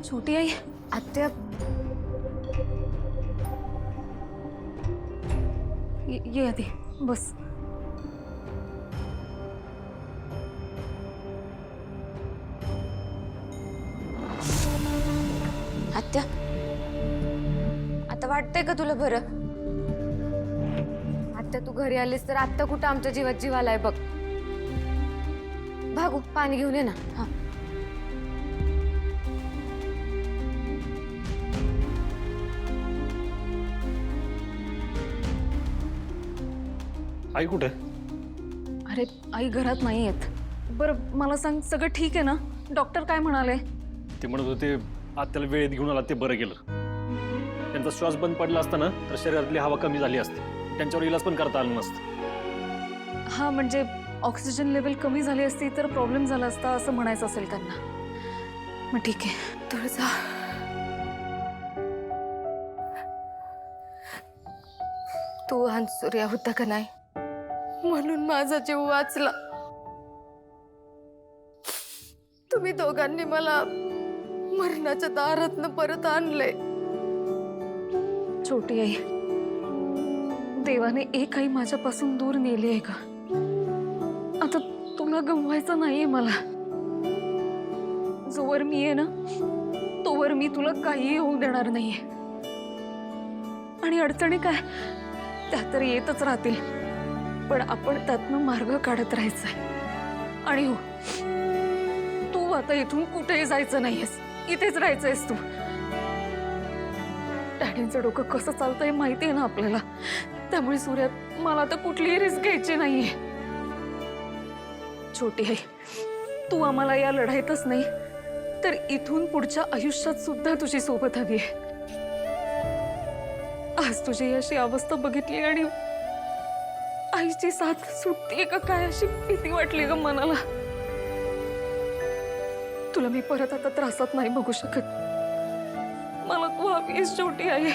छोटी आई, आत्या, ये आधी बस. आत्या, आता वाटतंय का तुला बरं? आत्या, तू घरी आलीस तर आत्ता कुठं आमच्या जीवात जीव आलाय बघ. भागू, पाणी घेऊन ये ना. हा, आई कुठे? अरे आई घरात नाही आहेत. बरं मला सांग, सगळं ठीक आहे ना? डॉक्टर काय म्हणाले? ते म्हणत होते आत्याला वेळेत घेऊन आला ते बरं केलं. त्यांचा श्वास बंद पडला असता ना तर शरीरातली हवा कमी झाली असती, त्यांच्यावर इलाज पण करता आलं नसतं. हा म्हणजे ऑक्सिजन लेवल कमी झाली असती तर प्रॉब्लेम झाला असता असं म्हणायचं असेल त्यांना. मग ठीक आहे. तुळजा, तू हंसुर्या होता का नाही म्हणून माझा जीव वाचला. तुम्ही दोघांनी मला मरणाच्या दारातनं परत आणले. छोटी आई, देवाने एक आई माझ्यापासून दूर नेली आहे का? आता तुला गमवायचं नाहीये मला. जोवर मी आहे ना तोवर मी तुला काहीही होऊ देणार नाहीये. आणि अडचणी काय, त्या तर येतच राहतील, पण आपण त्यातनं मार्ग काढत राहायचंय. आणि हो, तू आता इथून कुठेही जायचं नाहीयेस, इथेच राहायचंयस तू. डॅडींचं डोकं कसं चालतंय माहिती आहे ना आपल्याला, त्यामुळे सूर्यात मला आता कुठलीही रिस्क घ्यायची नाहीये. छोटी आहे, तू आम्हाला या लढाईतच नाही तर इथून पुढच्या आयुष्यात सुद्धा तुझी सोबत हवी आहे. आज तुझी अशी अवस्था बघितली आणि आईची साथ सुटतीये का काय अशी भीती वाटली ग मनाला. तुला मी परत आता त्रासात नाही बघू शकत. मला तू हवीस छोटी आहे.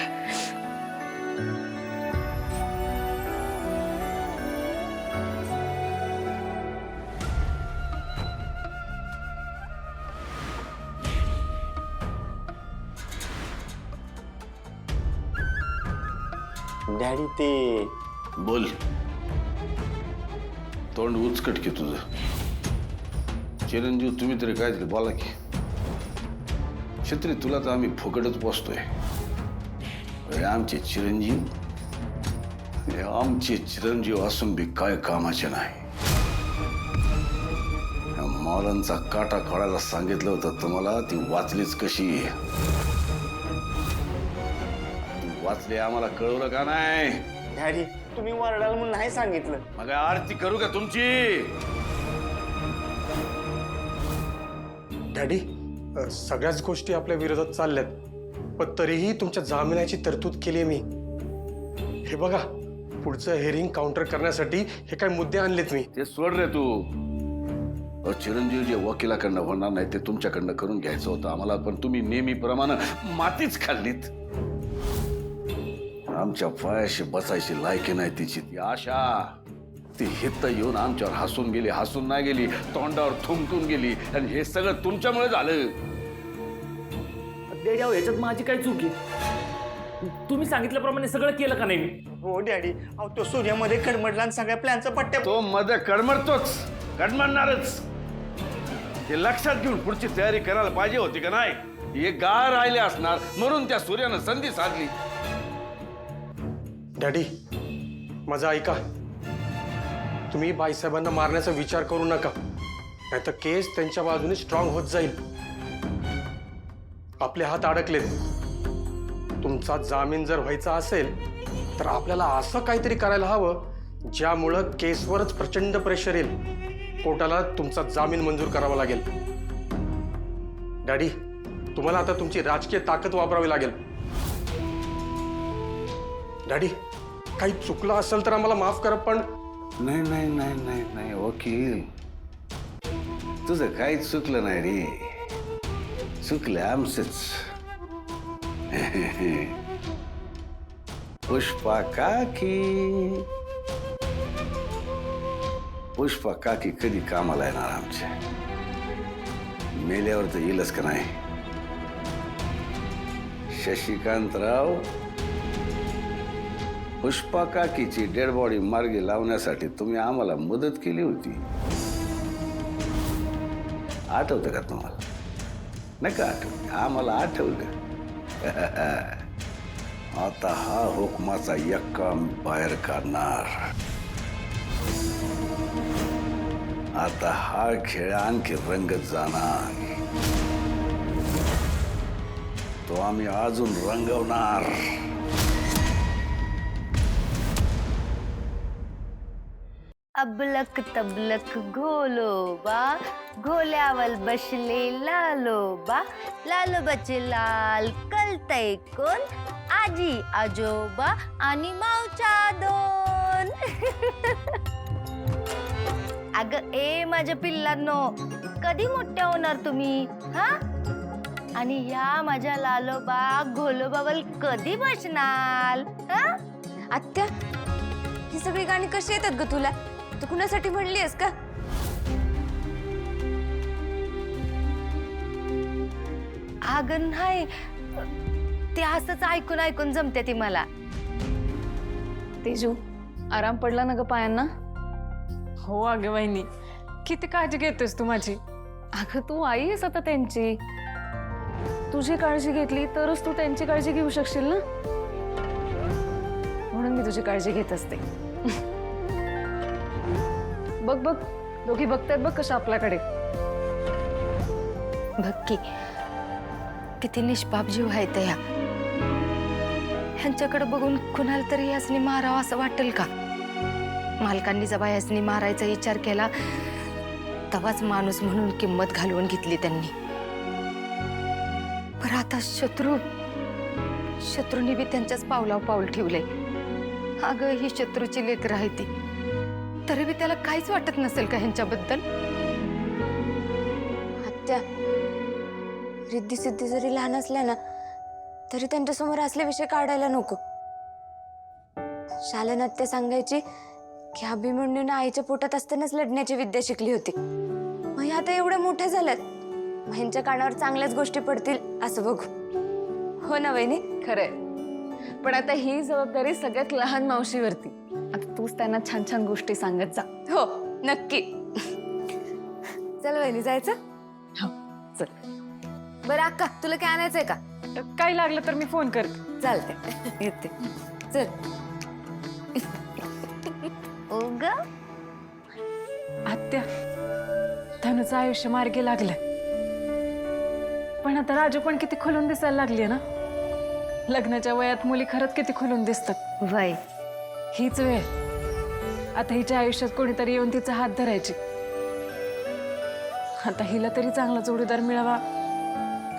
डॅडी ते बोल. तोंड उचकट की तुझं. चिरंजीव तुम्ही तरी काय तरी बोला की. छत्री तुला तर आम्ही फुकटच पोचतोय. आमचे चिरंजीव, आमचे चिरंजीव असून बी काय कामाचे नाही. मौलांचा काटा खोडायला सांगितलं होतं तुम्हाला, ती वाचलीच कशी? वाचले आम्हाला कळवलं का नाही? डॅडी तुम्ही वरडाल म्हणून नाही सांगितलं. मग आरती करू का तुमची? डॅडी, सगळ्याच गोष्टी आपल्या विरोधात चालल्यात, पण तरीही तुमच्या जामिनाची तरतूद केली मी. हे बघा, पुढचं हेअरिंग काउंटर करण्यासाठी हे काय मुद्दे आणलेत मी. ते सोड रे तू. चिरंजीव जे वकिलाकडनं होणार नाही ते तुमच्याकडनं करून घ्यायचं होतं आम्हाला, पण तुम्ही नेहमीप्रमाणे मातीच खाल्लीत. आमच्या पायाशी बसायची लायकी नाही तिची. ती आशा, ती हित येऊन आमच्यावर हसून गेली, हसून नाही गेली, तोंडावर थुंकून गेली. आणि हे सगळं तुमच्यामुळे झालं. डॅडी, अहो याच्यात माझी काय चूक आहे? तुम्ही सांगितल्याप्रमाणे सगळं केलं का नाही मी? हो डॅडी, अहो तो सूर्यामध्ये कडमडला आणि सगळ्या प्लॅनचा पट्ट्या. तो मध्ये कडमडतोच, कडमडणारच. हे लक्षात घेऊन पुढची तयारी करायला पाहिजे होती का नाही? हे गाळ राहिले असणार म्हणून त्या सूर्यानं संधी साधली. डॅडी, माझं ऐका. तुम्ही बाईसाहेबांना मारण्याचा विचार करू नका, नाहीतर केस त्यांच्या बाजूने स्ट्रॉंग होत जाईल. आपले हात अडकलेत. तुमचा जामीन जर व्हायचा असेल तर आपल्याला असं काहीतरी करायला हवं ज्यामुळं केसवरच प्रचंड प्रेशर येईल. कोर्टाला तुमचा जामीन मंजूर करावा लागेल. डॅडी, तुम्हाला आता तुमची राजकीय ताकद वापरावी लागेल. डॅडी, काही चुकलं असेल तर आम्हाला माफ करा, पण नाही नाही नाही नाही नाही वकील, तुझं काहीच चुकलं नाही रे. चुकलं आमचंच. पुष्पा काकी कधी कामाला येणार आमच्या? मेल्यावर तर येईलच का नाही? शशिकांतराव, पुष्पा काकीची डेड बॉडी मार्गी लावण्यासाठी तुम्ही आम्हाला मदत केली होती, आठवतं का तुम्हाला? नाही का आठवलं? आम्हाला आठवलं. आता हा हुकमाचा यक्का बाहेर काढणार. आता हा खेळ आणखी रंगत जाणार. तो आम्ही अजून रंगवणार. अबलक तबलक घोलोबा, घोल्यावर बसले लालोबा, लालोबाचे लाल कलतय कोण? आजी आजोबा आणि मावच्या दोन. अगं ए माझ्या पिल्लांनो, कधी मोठ्या होणार तुम्ही? हा, आणि या माझ्या लालोबा घोलोबावर कधी बसणार? हा, आत्या, ही सगळी गाणी कशी येतात ग तुला? तू कुणासाठी म्हणली आहेस का? अगं नाही, ते असंच ऐकून ऐकून जमते ती मला. तेजू, आराम पडला ना ग पायांना? हो अगं वहिनी, किती काळजी घेतोस तू माझी. अगं तू आई आहेस आता त्यांची. तुझी काळजी घेतली तरच तू त्यांची काळजी घेऊ शकशील ना. म्हणून मी तुझी काळजी घेत असते. बघ बघ, दोघी बघतात बघ कशा आपल्याकडे. भक्की, किती निष्पाप जीव आहेत ह्या. ह्यांच्याकडे बघून कुणाला तरी यासनी मारावं असं वाटेल का? मालकांनी जेव्हा यासनी मारायचा विचार केला तेव्हाच माणूस म्हणून किंमत घालवून घेतली त्यांनी. पण आता शत्रूंनी बी त्यांच्याच पावलावर पाऊल ठेवलंय. अगं ही शत्रूची लेकरं आहे ती, तरी बी त्याला काहीच वाटत नसेल का ह्यांच्याबद्दल? आत्या, रिद्धी सिद्धी जरी लहान असल्या ना तरी त्यांच्यासमोर असले विषय काढायला नको. शालन आत्या सांगायची की अभिमन्यूने आईच्या पोटात असतानाच लढण्याची विद्या शिकली होती. मग ह्या आता एवढ्या मोठ्या झाल्यात, मग ह्यांच्या कानावर चांगल्याच गोष्टी पडतील असं बघू. हो ना वहिनी? खरंय, पण आता ही जबाबदारी सगळ्यात लहान मावशीवरती. आता तूच त्यांना छान छान गोष्टी सांगत जा. हो नक्की. चल वहिनी, जायचं? हो चल. बरं अक्का, तुला काय आणायचंय का? काही लागलं तर मी फोन करते. चालते, येते. चल. ओग, आत्या, धनुचं आयुष्य मार्गी लागलं, पण आता राजू पण किती खुलून दिसायला लागली ना. लग्नाच्या वयात मुली खरंच किती खुलून दिसतात. वय हीच वेळ, आता हिच्या आयुष्यात कोणीतरी येऊन तिचा हात धरायची. आता हिला तरी चांगला जोडीदार मिळावा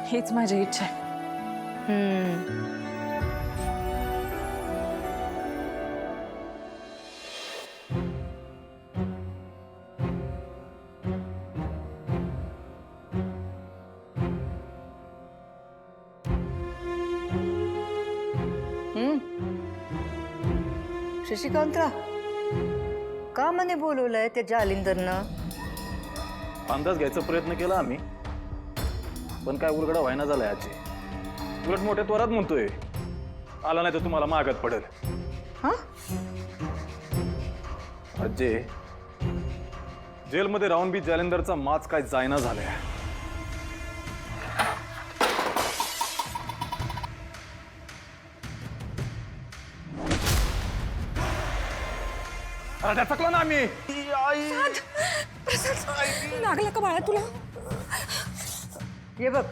हीच माझी इच्छा आहे. शशिकांतरा, का म्हणे बोलवलंय त्या जालिंदरनं? अंदाज घ्यायचा प्रयत्न केला आम्ही, पण काय उलगडा व्हायना झालाय आजी. उलट मोठ्या त्वरात म्हणतोय, आला नाही तर तुम्हाला मागत पडेल. हा, आजी, जेलमध्ये राहून बी जालिंदरचा माच काय जायना झालाय. चकला ना आम्ही. लागला का बाळा तुला? हे बघ,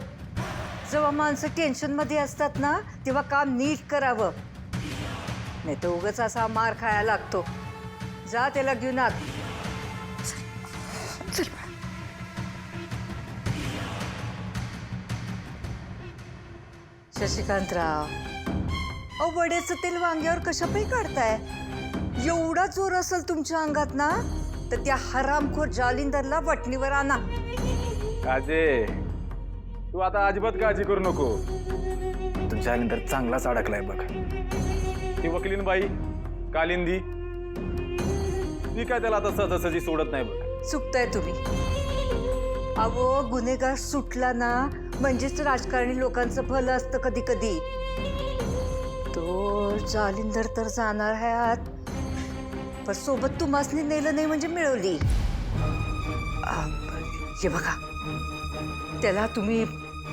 जेव्हा माणसं टेन्शन मध्ये असतात ना तेव्हा काम नीट करावं, नाही तर उगाच असा मार खायला लागतो. जा त्याला घेऊन आत. शशिकांतराव, अहो वड्याचं तेल वांग्यावर कशापाई काढताय? एवढा जोर असेल तुमच्या अंगात ना तर त्या हरामखोर जालिंदरला वटणीवर आणा. काजे, तू आता अजिबात काळजी करू नको. तुझ्या नंतर चांगलाच अडकलाय बघ. ती वकिलीन बाई कालिंदी ती काय त्याला आता सहजासहजी सोडत नाही बघ. चुकताय तुम्ही. अहो गुन्हेगार सुटला ना म्हणजेच राजकारणी लोकांचं भलं असतं कधी कधी. तो जालिंदर तर जाणार आहे आत, पण सोबत तुम्हासनी नेलं नाही म्हणजे मिळवली. हे बघा, त्याला तुम्ही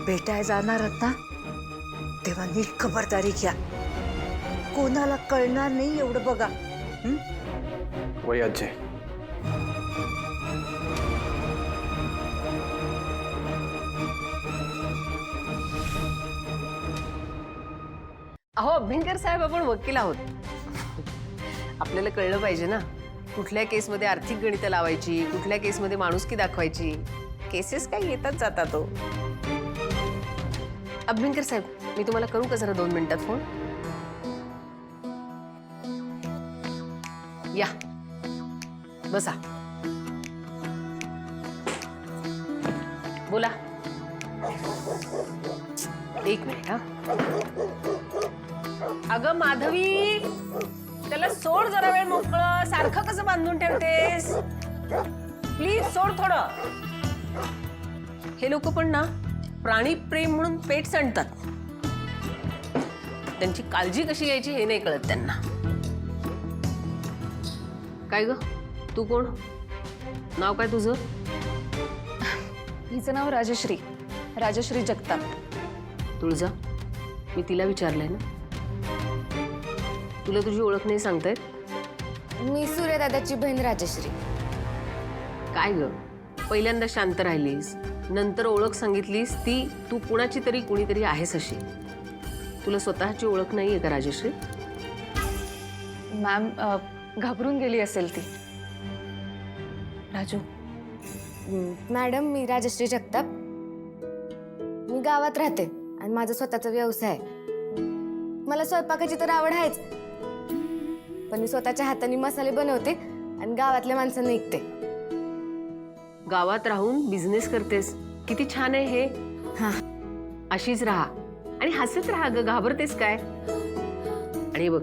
भेटायला जाणार आहात ना, तेव्हा नीट खबरदारी घ्या. कोणाला कळणार नाही एवढं बघा. वय अजय. अहो अभ्यंकर साहेब, आपण वकील आहोत. आपल्याला कळलं पाहिजे ना कुठल्या केसमध्ये आर्थिक गणितं लावायची, कुठल्या केसमध्ये माणुसकी दाखवायची. केसेस काय येतात जातात. तो अभ्यंकर साहेब, मी तुम्हाला करू का जरा 2 मिनिटात फोन? या बसा, बोला. 1 मिनिट. हा अगं माधवी, त्याला सोड जरा वेळ मोकळं. सारखं कसं बांधून ठेवतेस? प्लीज सोड थोडं. हे लोक पण ना प्राणी प्रेम म्हणून पेट सांडतात. त्यांची काळजी कशी घ्यायची हे नाही कळत त्यांना. काय ग, तू कोण? नाव काय तुझं? हिचं नाव राजश्री, राजश्री जगताप. तुळजा, मी तिला विचारलंय ना. तुला तुझी ओळख नाही सांगतायत? मी सूर्यदादाची बहीण राजश्री. काय ग, पहिल्यांदा शांत राहिलीस, नंतर ओळख सांगितलीस ती तू कुणाची तरी कुणीतरी आहेस अशी. तुला स्वतःची ओळख नाहीये का राजश्री? मॅम, घाबरून गेली असेल ती. राजू. मॅडम, मी राजश्री जगताप. मी गावात राहते आणि माझा स्वतःचा व्यवसाय आहे. मला स्वयंपाकाची तर आवड आहेच, पण मी स्वतःच्या हाताने मसाले बनवते आणि गावातल्या माणसांना ऐकते. गावात राहून बिझनेस करतेस, किती छान आहे हे. हा, अशीच राहा आणि हसत राहा ग, घाबरतेस काय? आणि बघ,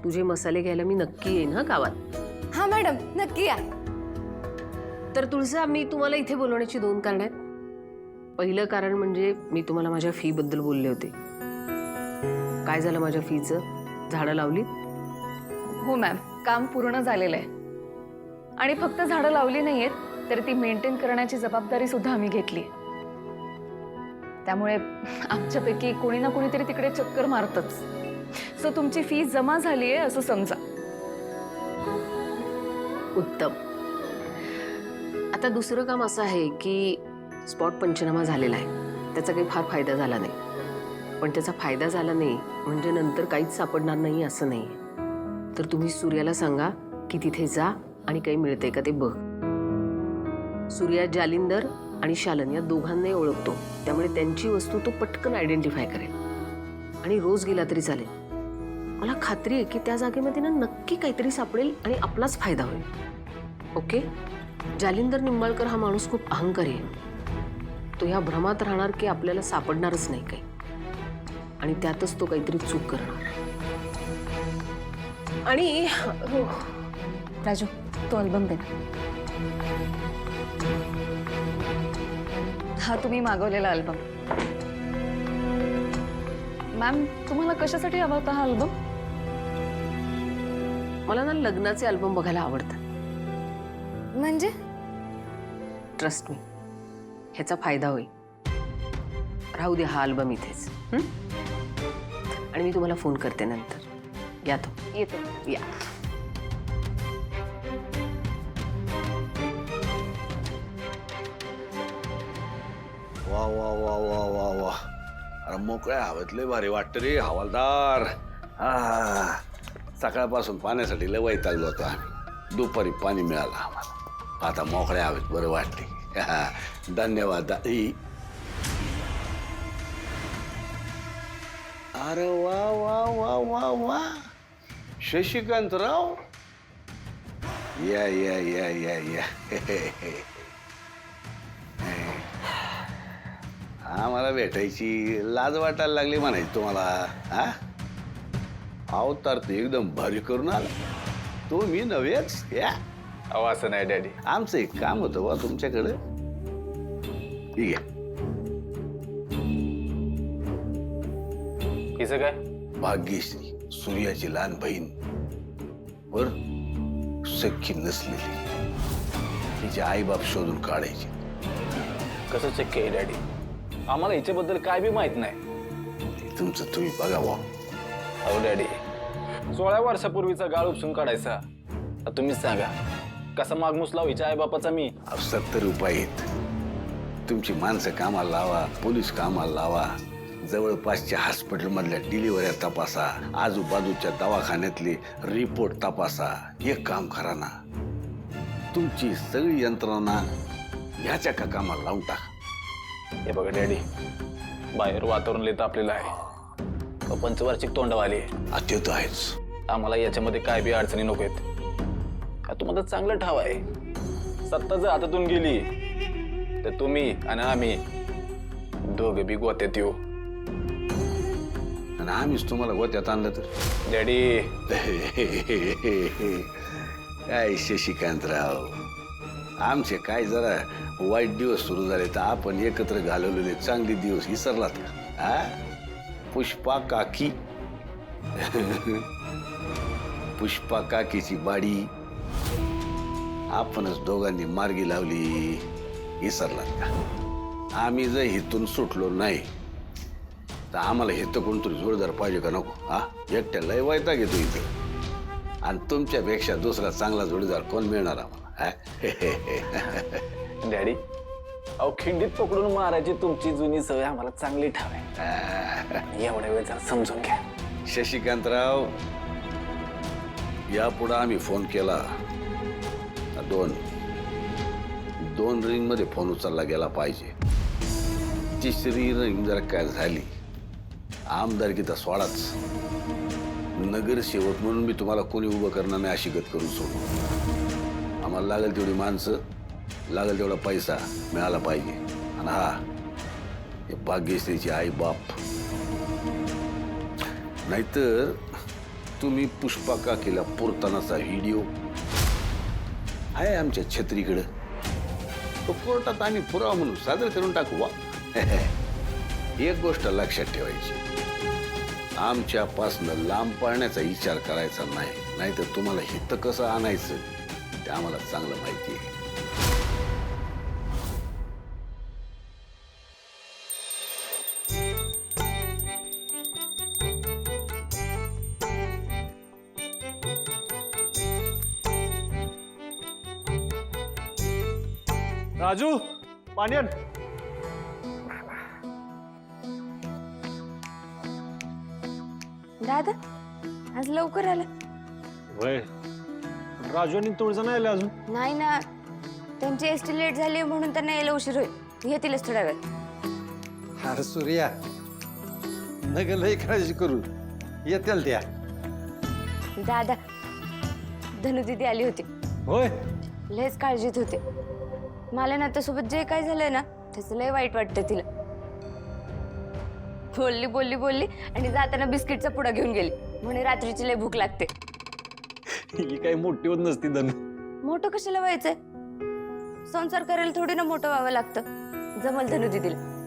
तुझे मसाले घ्यायला मी नक्की येईन हा गावात. हा मॅडम, नक्की या. तर तुळजा, मी तुम्हाला इथे बोलवण्याची 2 कारण आहेत. पहिलं कारण म्हणजे मी तुम्हाला माझ्या फी बद्दल बोलले होते. काय झालं माझ्या फीचं? झाडं लावली? हो मॅम, काम पूर्ण झालेलं आहे. आणि फक्त झाडं लावली नाहीयेत, तर ती मेंटेन करण्याची जबाबदारी सुद्धा आम्ही घेतली. त्यामुळे आमच्यापैकी कोणी ना कोणीतरी तिकडे चक्कर मारतच. सो तुमची फी जमा झाली आहे असं समजा. उत्तम. आता दुसरं काम असं आहे की स्पॉट पंचनामा झालेला आहे. त्याचा काही फार फायदा झाला नाही, पण त्याचा फायदा झाला नाही म्हणजे नंतर काहीच सापडणार नाही असं नाही. तर तुम्ही सूर्याला सांगा की तिथे जा आणि काही मिळतंय का ते बघ. सूर्या जालिंदर आणि शालन या दोघांनाही ओळखतो, त्यामुळे त्यांची वस्तू तो पटकन आयडेंटिफाय करेल. आणि रोज गेला तरी चालेल. मला खात्री आहे की त्या जागेमध्ये ना नक्की काहीतरी सापडेल आणि आपलाच फायदा होईल. ओके? जालिंदर निंबाळकर हा माणूस खूप अहंकारी आहे. तो ह्या भ्रमात राहणार की आपल्याला सापडणारच नाही काही, आणि त्यातच तो काहीतरी चूक करणार. आणि हो राजू, तो अल्बम दे. हा तुम्ही मागवलेला अल्बम. मॅम, तुम्हाला कशासाठी हवा होता हा अल्बम? मला ना लग्नाचे अल्बम बघायला आवडतात. म्हणजे? ट्रस्ट मी, ह्याचा फायदा होईल. राहू दे हा अल्बम इथेच. आणि मी तुम्हाला फोन करते नंतर. या तो. येतो. या. वा वा वा वा वा वा. अरे मोकळ्या हवेत लय भारी वाटतं रे हवालदार. हा, सकाळपासून पाण्यासाठी लय वैतागलो होतो आम्ही. दुपारी पाणी मिळालं आम्हाला. आता मोकळ्या हवेत बरं वाटले. धन्यवाद. अरे वा वा वा वा वा. शशिकांतराव, या या या या या. आम्हाला भेटायची लाज वाटायला लागली म्हणायची तुम्हाला. हा अवतार तर एकदम भारी करून आला. तो मी नव्हेच या. अहो असं नाही डॅडी. आमचं एक काम होतं बा तुमच्याकडे. ठीक आहे. हिचं काय? भाग्यश्री सूर्याची लहान बहीण बर सख्खी नसलेली तिचे आईबाप शोधून काढायचे. कसं शक्य आहे डॅडी? आम्हाला हिच्याबद्दल काय बी माहित नाही. ते तुमचं तुम्ही बघावा. अहो डॅडी, 16 वर्षापूर्वीचा गाळ उपसून काढायचा. आता तुम्हीच सांगा कसा मागमूस लाव हिच्या आईबापाचा मी. 70 रुपये आहेत. तुमची माणसं कामाला लावा, पोलीस कामाला लावा, जवळपासच्या हॉस्पिटलमधल्या डिलिव्हऱ्या तपासा, आजूबाजूच्या दवाखान्यातले रिपोर्ट तपासा. एक काम करा ना, तुमची सगळी यंत्रणा ह्याच्या का कामाला लावून टाका. हे बघा डॅडी, बाहेर वातावरण लय तापलेलं आहे. पंचवार्षिक तोंडवाली आहे. ते तर आहेच. आम्हाला याच्यामध्ये काय बी अडचणी नको आहेत. का तुम्हाला चांगलं ठाव आहे. सत्ता जर हातातून गेली तर तुम्ही आणि आम्ही दोघं बी गोत्यात येऊ. आणि आम्हीच तुम्हाला गोत्यात आणलं तर डॅडी. काय शशिकांतराव, आमचे काय जरा वाईट दिवस सुरू झाले तर आपण एकत्र घालवलेले चांगले दिवस विसरलात का? हा पुष्पा काकी पुष्पा काकीची बाडी आपणच दोघांनी मार्गी लावली, विसरलात का? आम्ही जर हिथून सुटलो नाही तर आम्हाला हे तर कोणतरी जोरदार पाहिजे का नको? हा एकट्या लय वैताग घेतो इथे. आणि तुमच्यापेक्षा दुसरा चांगला जोडीदार कोण मिळणार आम्हाला? डॅडी, अहो खिंडीत पकडून मारायची तुमची जुनी सवय आम्हाला चांगली ठाव आहे. एवढ्या वेळ जरा समजून घ्या. शशिकांतराव, यापुढे आम्ही फोन केला दोन रिंग मध्ये फोन उचलला गेला पाहिजे. तिसरी रिंग जर काय झाली, आमदारकी तर सोडाच, नगरसेवक म्हणून मी तुम्हाला कोणी उभं करणार नाही अशी गत करून सोडू. आम्हाला लागेल तेवढी माणसं, लागेल तेवढा पैसा मिळाला पाहिजे. आणि हा हे भाग्यश्रीची आई बाप. नाहीतर तुम्ही पुष्पा काकीला पुरतानाचा व्हिडिओ आहे आमच्या छत्रीकडे, तो कोर्टात आम्ही पुरावा म्हणून सादर करून टाकू. वा एक गोष्ट लक्षात ठेवायची, आमच्यापासनं लांब पाळण्याचा विचार करायचा नाही. नाहीतर तुम्हाला हित कसं आणायचं ते आम्हाला चांगलं माहिती आहे. राजू, पाणी आण. दादा आज लवकर आला. वय राजू आणि तुळजा नाही आले अजून. नाही ना, त्यांची एसटी लेट झाली म्हणून त्यांना यायला उशीर होईल. येतीलच थोड्या वेळ. अरे सूर्या, नग लय काळजी करू, येतील त्या. दादा, धनु दीदी आली होती. होय, लयच काळजीत होते. मला ना त्यासोबत जे काय झालंय ना त्याचं लय वाईट वाटतं तिला. बोलली बोलली बोलली आणि जाताना बिस्किटचा पुडा घेऊन गेली. म्हणे रात्रीची लय भूक लागते. ही काही मोठी होत नसती धन. मोठं कशाला व्हायचंय? संसार करायला थोडी ना मोठं व्हावं लागतं. जमल धनु दीदीला.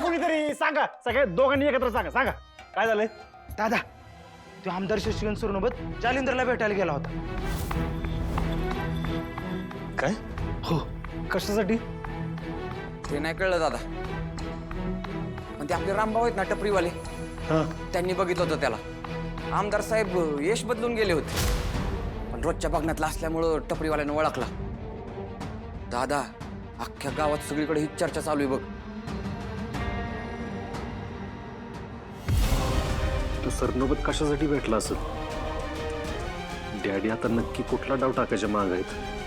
कुणीतरी सांगा, सगळ्या दोघांनी एकत्र सांगा. सांगा काय झालंय? दादा, तो आमदार शशिकांत सोबत जालिंदरला भेटायला गेला होता. काय? हो, कशासाठी? ते नाही कळलं दादा, पण ते आपले रामभाऊ आहेत ना टपरीवाले, त्यांनी बघितलं होतं त्याला. आमदार साहेब यश बदलून गेले होते, पण रोजच्या बघण्यातला असल्यामुळं टपरीवाल्यानं ओळखला. दादा, अख्ख्या गावात सगळीकडे ही चर्चा चालू आहे बघ. तू सरनोबत कशासाठी भेटला असेल? डॅडी आता नक्की कुठला डाव टाकायच्या माग आहेत?